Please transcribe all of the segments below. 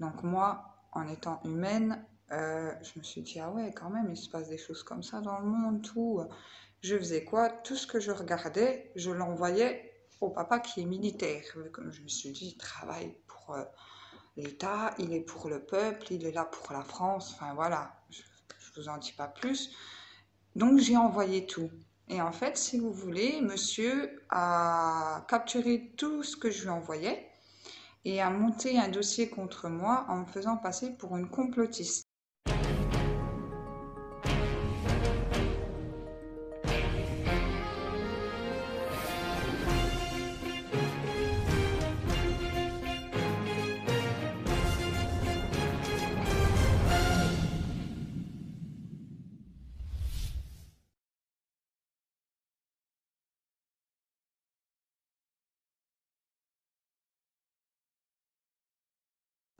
Donc moi, en étant humaine, je me suis dit, ah ouais, quand même, il se passe des choses comme ça dans le monde, tout. Je faisais quoi? Tout ce que je regardais, je l'envoyais au papa qui est militaire. Comme je me suis dit, il travaille pour l'État, il est pour le peuple, il est là pour la France. Enfin voilà, je vous en dis pas plus. Donc j'ai envoyé tout. Et en fait, si vous voulez, monsieur a capturé tout ce que je lui envoyais et a monté un dossier contre moi en me faisant passer pour une complotiste.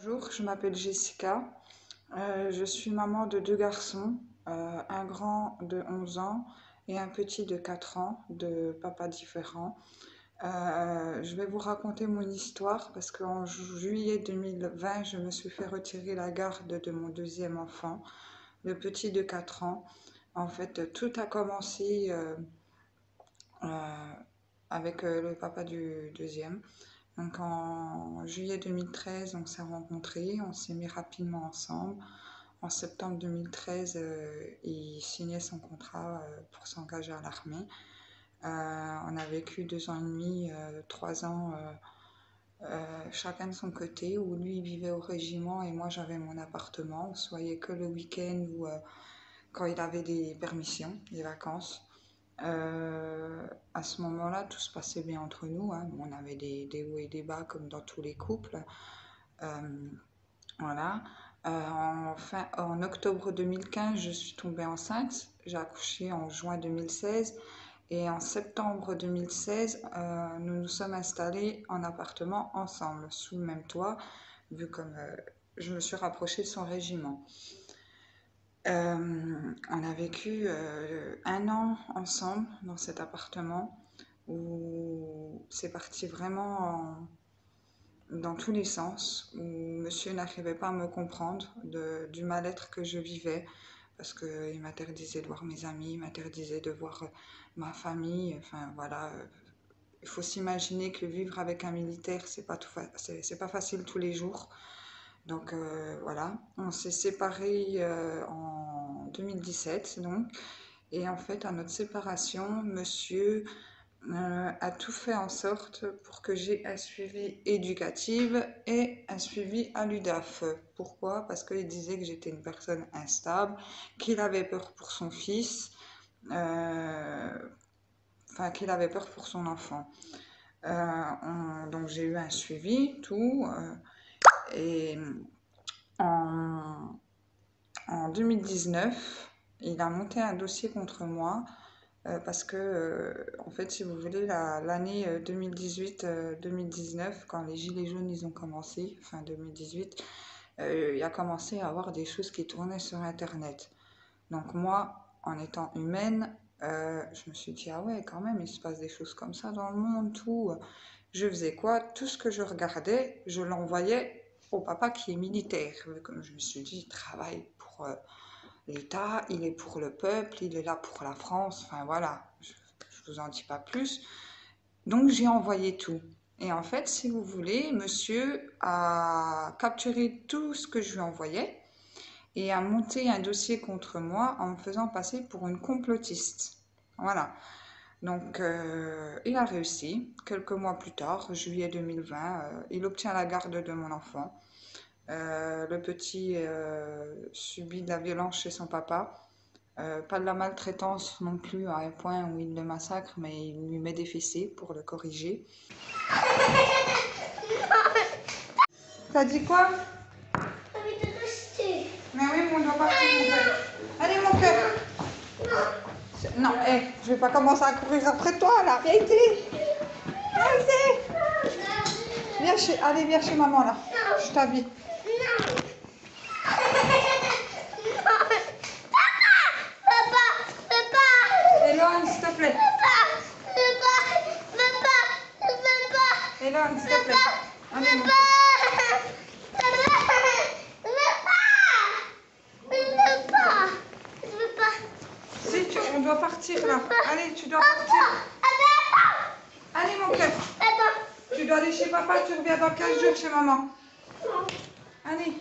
Bonjour, je m'appelle Jessica. Je suis maman de 2 garçons, un grand de 11 ans et un petit de 4 ans, de papas différents. Je vais vous raconter mon histoire parce qu'en juillet 2020, je me suis fait retirer la garde de mon deuxième enfant, le petit de 4 ans. En fait, tout a commencé euh, avec le papa du deuxième. Donc en juillet 2013, on s'est rencontrés, on s'est mis rapidement ensemble. En septembre 2013, il signait son contrat pour s'engager à l'armée. On a vécu 2 ans et demi, 3 ans, chacun de son côté, où lui il vivait au régiment et moi j'avais mon appartement. On se voyait que le week-end ou quand il avait des permissions, des vacances. À ce moment-là, tout se passait bien entre nous, hein. On avait des hauts et des bas comme dans tous les couples. Voilà. En octobre 2015, je suis tombée enceinte. J'ai accouché en juin 2016. Et en septembre 2016, nous nous sommes installés en appartement ensemble, sous le même toit, vu comme je me suis rapprochée de son régiment. On a vécu 1 an ensemble dans cet appartement où c'est parti vraiment dans tous les sens, où monsieur n'arrivait pas à me comprendre du mal-être que je vivais parce qu'il m'interdisait de voir mes amis, il m'interdisait de voir ma famille. Enfin voilà, il faut s'imaginer que vivre avec un militaire, c'est pas facile tous les jours. Donc voilà, on s'est séparés en 2017 donc. Et en fait, à notre séparation, monsieur a tout fait en sorte pour que j'ai un suivi éducatif et un suivi à l'UDAF. Pourquoi? Parce qu'il disait que j'étais une personne instable, qu'il avait peur pour son fils, enfin qu'il avait peur pour son enfant. Donc j'ai eu un suivi, tout, et en 2019, il a monté un dossier contre moi parce que, en fait, si vous voulez, l'année 2018-2019, quand les Gilets jaunes ils ont commencé, fin 2018, il a commencé à avoir des choses qui tournaient sur Internet. Donc moi, en étant humaine, je me suis dit, ah ouais, quand même, il se passe des choses comme ça dans le monde, tout. Je faisais quoi? Tout ce que je regardais, je l'envoyais au papa qui est militaire. Comme je me suis dit, il travaille pour l'État, il est pour le peuple, il est là pour la France. Enfin voilà, je vous en dis pas plus. Donc j'ai envoyé tout. Et en fait, si vous voulez, monsieur a capturé tout ce que je lui envoyais et a monté un dossier contre moi en me faisant passer pour une complotiste. Voilà. Donc, il a réussi. Quelques mois plus tard, juillet 2020, il obtient la garde de mon enfant. Le petit subit de la violence chez son papa. Pas de la maltraitance non plus à un point où il le massacre, mais il lui met des fessées pour le corriger. T'as dit quoi? Mais oui, mais on doit partir, mon cœur. Allez, mon cœur. Non, hey, je vais pas commencer à courir après toi, là. Arrêtez. Arrêtez. Allez, viens chez maman, là. Je t'habille. Éloigne, s'il te plaît. Éloigne, s'il te plaît. Allez, mon cœur. Allez, tu dois partir. Allez, mon cœur. Tu dois aller chez papa, tu reviens dans 15 jours chez maman. Allez.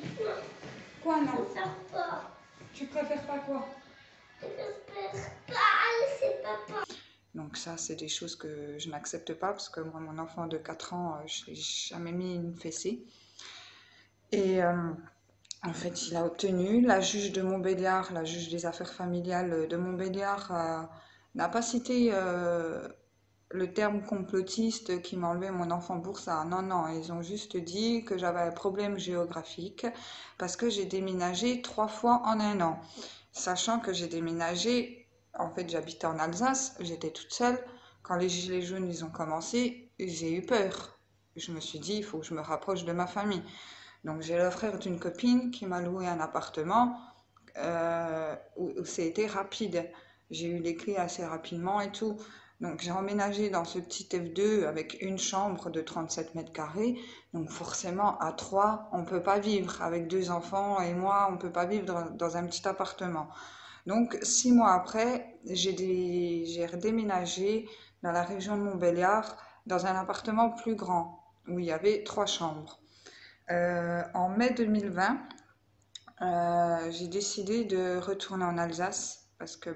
Quoi, non? Tu préfères pas quoi? Je préfère pas aller chez papa. Donc ça, c'est des choses que je n'accepte pas parce que moi, mon enfant de 4 ans, je n'ai jamais mis une fessée. Et en fait, il a obtenu. La juge de Montbéliard, la juge des affaires familiales de Montbéliard, n'a pas cité le terme complotiste qui m'enlevait mon enfant pour ça. Non, non, ils ont juste dit que j'avais un problème géographique parce que j'ai déménagé 3 fois en un an. Sachant que j'ai déménagé, en fait j'habitais en Alsace, j'étais toute seule. Quand les gilets jaunes ils ont commencé, j'ai eu peur. Je me suis dit, il faut que je me rapproche de ma famille. Donc j'ai le frère d'une copine qui m'a loué un appartement où c'était rapide. J'ai eu les clés assez rapidement et tout. Donc j'ai emménagé dans ce petit F2 avec une chambre de 37 mètres carrés. Donc forcément à 3, on ne peut pas vivre. Avec 2 enfants et moi, on ne peut pas vivre dans un petit appartement. Donc 6 mois après, j'ai redéménagé dans la région de Montbéliard dans un appartement plus grand où il y avait 3 chambres. En mai 2020, j'ai décidé de retourner en Alsace parce que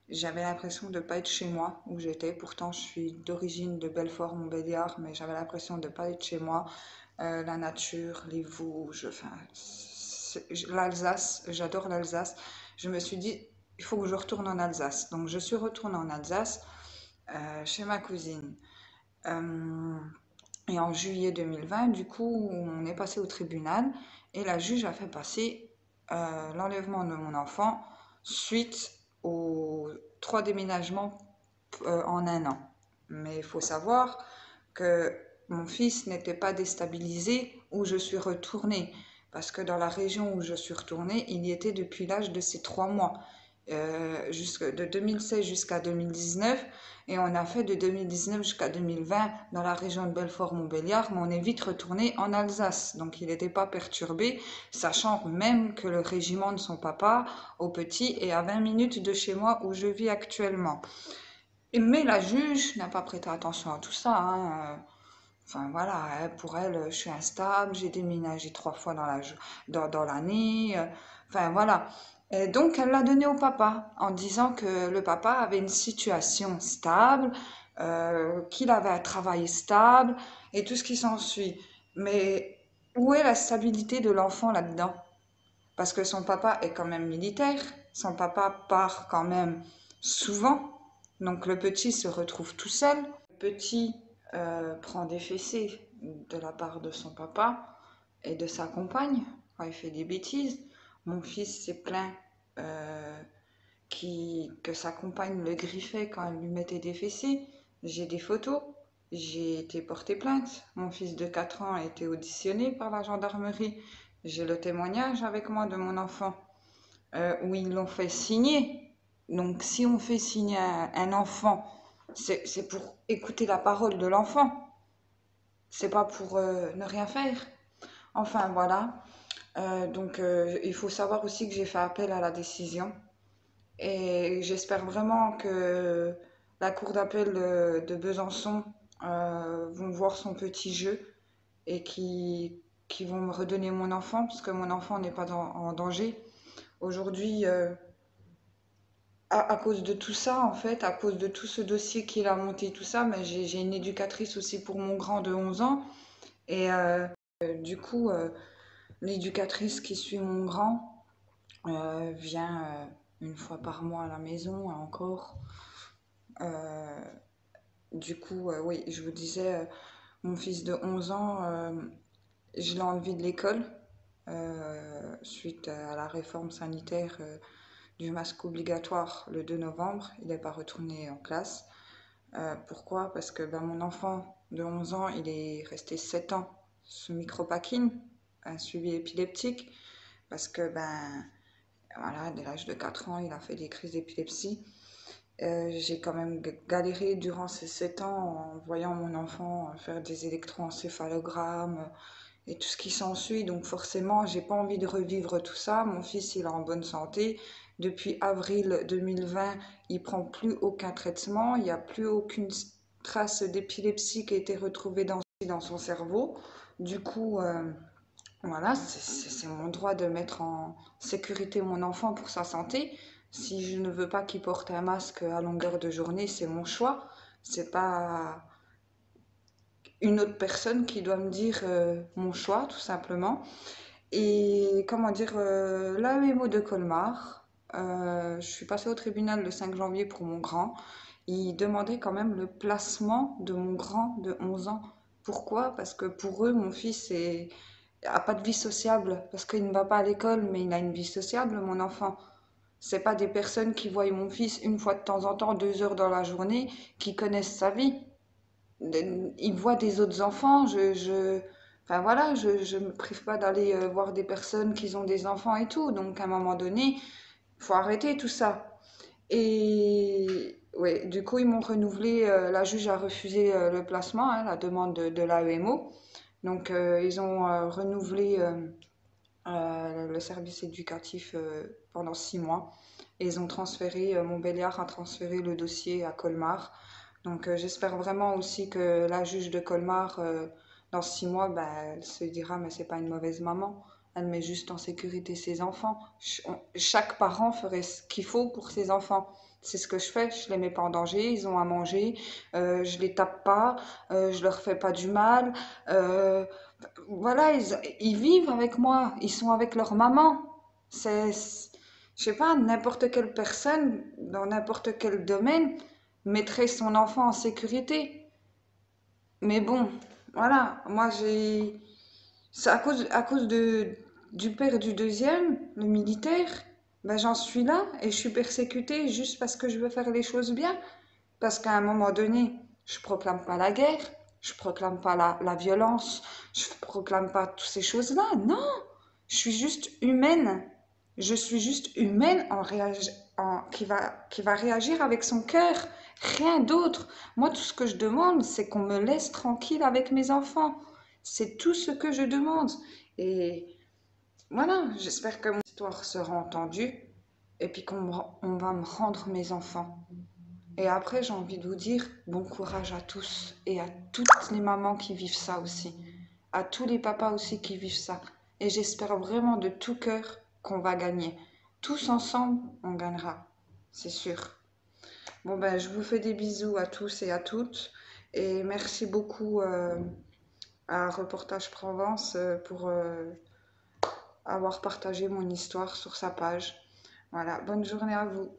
j'avais l'impression de ne pas être chez moi où j'étais. Pourtant, je suis d'origine de Belfort-Montbéliard, mais j'avais l'impression de ne pas être chez moi. La nature, les Vosges, enfin, l'Alsace, j'adore l'Alsace. Je me suis dit, il faut que je retourne en Alsace. Donc, je suis retournée en Alsace chez ma cousine. Et en juillet 2020, du coup, on est passé au tribunal et la juge a fait passer l'enlèvement de mon enfant suite aux 3 déménagements en un an. Mais il faut savoir que mon fils n'était pas déstabilisé où je suis retournée. Parce que dans la région où je suis retournée, il y était depuis l'âge de ses 3 mois. De 2016 jusqu'à 2019 et on a fait de 2019 jusqu'à 2020 dans la région de Belfort-Montbéliard, mais on est vite retourné en Alsace, donc il n'était pas perturbé, sachant même que le régiment de son papa au petit est à 20 minutes de chez moi où je vis actuellement. Mais la juge n'a pas prêté attention à tout ça, hein. Enfin voilà, pour elle, je suis instable, j'ai déménagé 3 fois dans l'année. Enfin voilà. Et donc elle l'a donné au papa en disant que le papa avait une situation stable, qu'il avait un travail stable et tout ce qui s'ensuit. Mais où est la stabilité de l'enfant là-dedans? Parce que son papa est quand même militaire, son papa part quand même souvent, donc le petit se retrouve tout seul. Le petit prend des fessées de la part de son papa et de sa compagne quand il fait des bêtises. Mon fils s'est plaint que sa compagne le griffait quand elle lui mettait des fessées. J'ai des photos, j'ai été porter plainte. Mon fils de 4 ans a été auditionné par la gendarmerie. J'ai le témoignage avec moi de mon enfant où ils l'ont fait signer. Donc si on fait signer un enfant, c'est pour écouter la parole de l'enfant. C'est pas pour ne rien faire. Enfin voilà. Donc il faut savoir aussi que j'ai fait appel à la décision. Et j'espère vraiment que la cour d'appel de Besançon vont voir son petit jeu et qui vont me redonner mon enfant, parce que mon enfant n'est pas en danger. Aujourd'hui, à cause de tout ça, en fait, à cause de tout ce dossier qu'il a monté, tout ça, mais j'ai une éducatrice aussi pour mon grand de 11 ans. Et du coup, l'éducatrice qui suit mon grand vient une fois par mois à la maison, encore. Euh, du coup, oui, je vous disais, mon fils de 11 ans, je l'ai enlevé de l'école suite à la réforme sanitaire du masque obligatoire le 2 novembre. Il n'est pas retourné en classe. Pourquoi? Parce que mon enfant de 11 ans, il est resté 7 ans sous micropakine, un suivi épileptique, parce que voilà, dès l'âge de 4 ans, il a fait des crises d'épilepsie. J'ai quand même galéré durant ces 7 ans en voyant mon enfant faire des électroencéphalogrammes et tout ce qui s'ensuit. Donc forcément, j'ai pas envie de revivre tout ça. Mon fils, il est en bonne santé. Depuis avril 2020, il prend plus aucun traitement. Il n'y a plus aucune trace d'épilepsie qui a été retrouvée dans son cerveau. Du coup, voilà, c'est mon droit de mettre en sécurité mon enfant pour sa santé. Si je ne veux pas qu'il porte un masque à longueur de journée, c'est mon choix. C'est pas une autre personne qui doit me dire mon choix, tout simplement. Et comment dire, l'AEMO de Colmar, je suis passée au tribunal le 5 janvier pour mon grand. Il demandait quand même le placement de mon grand de 11 ans. Pourquoi? Parce que pour eux, mon fils a pas de vie sociable, parce qu'il ne va pas à l'école, mais il a une vie sociable, mon enfant. C'est pas des personnes qui voient mon fils une fois de temps en temps, 2 heures dans la journée, qui connaissent sa vie. Il voit des autres enfants, enfin voilà, je me prive pas d'aller voir des personnes qui ont des enfants et tout. Donc à un moment donné, faut arrêter tout ça. Et ouais, du coup, ils m'ont renouvelé, la juge a refusé le placement, hein, la demande de l'AEMO. Donc ils ont renouvelé le service éducatif pendant 6 mois. Et ils ont transféré, Montbéliard a transféré le dossier à Colmar. Donc j'espère vraiment aussi que la juge de Colmar, dans 6 mois, bah, elle se dira, mais c'est pas une mauvaise maman. Elle met juste en sécurité ses enfants. Chaque parent ferait ce qu'il faut pour ses enfants. C'est ce que je fais. Je les mets pas en danger. Ils ont à manger. Je les tape pas. Je leur fais pas du mal. Euh, voilà, ils vivent avec moi. Ils sont avec leur maman. C'est, je sais pas, n'importe quelle personne, dans n'importe quel domaine, mettrait son enfant en sécurité. Mais bon, voilà, moi c'est à cause du père du deuxième, le militaire, ben j'en suis là et je suis persécutée juste parce que je veux faire les choses bien. Parce qu'à un moment donné, je proclame pas la guerre, je proclame pas la violence, je proclame pas toutes ces choses-là. Non, je suis juste humaine. Je suis juste humaine qui va réagir avec son cœur. Rien d'autre. Moi, tout ce que je demande, c'est qu'on me laisse tranquille avec mes enfants. C'est tout ce que je demande. Et voilà, j'espère que mon histoire sera entendue et puis on va me rendre mes enfants. Et après, j'ai envie de vous dire bon courage à tous et à toutes les mamans qui vivent ça aussi, à tous les papas aussi qui vivent ça. Et j'espère vraiment de tout cœur qu'on va gagner. Tous ensemble, on gagnera, c'est sûr. Bon ben, je vous fais des bisous à tous et à toutes. Et merci beaucoup à Reportage Provence pour avoir partagé mon histoire sur sa page. Voilà, bonne journée à vous.